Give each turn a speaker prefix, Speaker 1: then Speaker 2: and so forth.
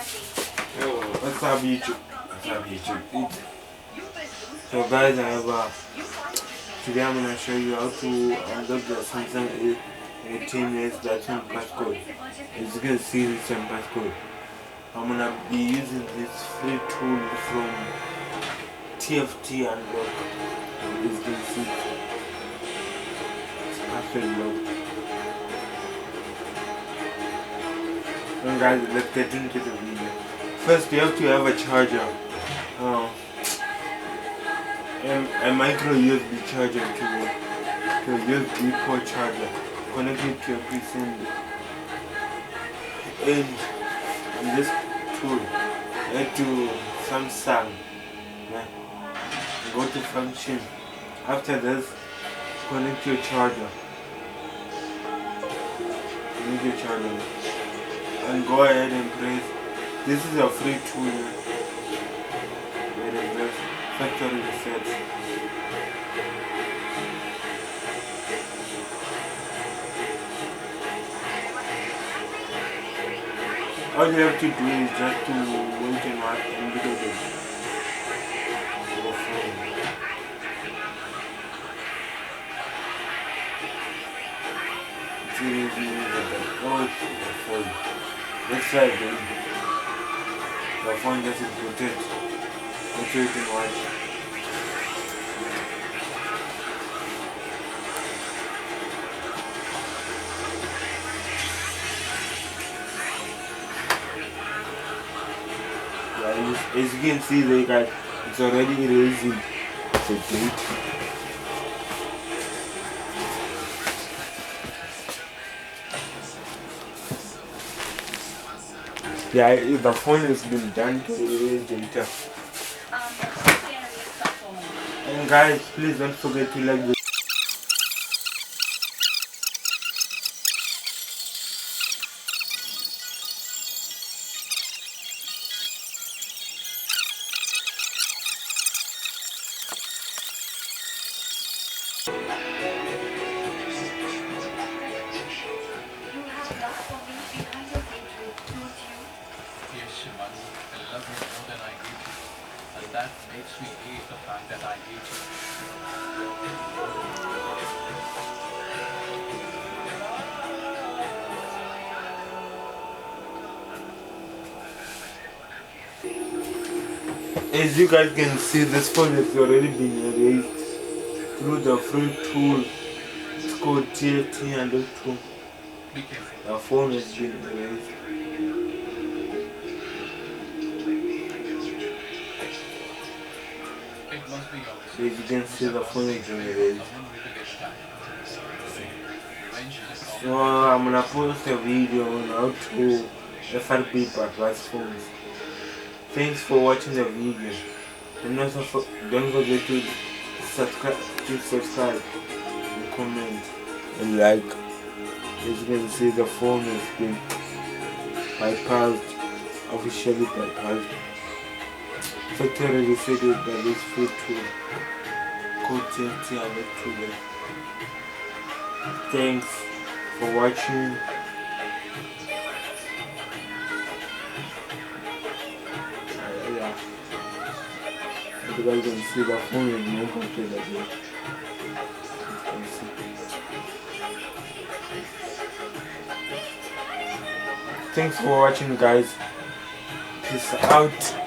Speaker 1: What's up YouTube? What's up YouTube? So guys, today I'm gonna show you how to unlock the Samsung a10 that's on passcode. As you can see, this on passcode. I'm gonna be using this free tool from TFT Unlock. As you can see, it's password locked. So guys, let's get into the video. First, you have to have a charger, a micro USB charger to a USB port charger. Connect it to your PC and this tool. Head to Samsung. Go to function. After this, connect your charger. Connect your charger. And go ahead and press. This is a free tool. Where is this? Factory reset. All you have to do is just to wait and watch and look at it. Let's try again. The phone just is booted. Let's wait and watch. As you can see there guys, it's already erasing the date. Yeah, the phone has been done to erase data. And guys, please don't forget to like the
Speaker 2: I love you more than I hate you, and that makes me hate the fact that I hate
Speaker 1: As you guys can see, this phone has already been erased through the free tool. It's called TFT Unlock Tool. The phone has been erased. As you can see, the phone has been erased. So I'm gonna post a video on how to FRP bypass phones. Thanks for watching the video. And also don't forget to subscribe and comment and like. As you can see, the phone has been bypassed, officially bypassed. Factory resetted by this free tool called TFT Unlock Tool. Thanks for watching. You guys can see the phone is no complete again. Thanks for watching guys. Peace out.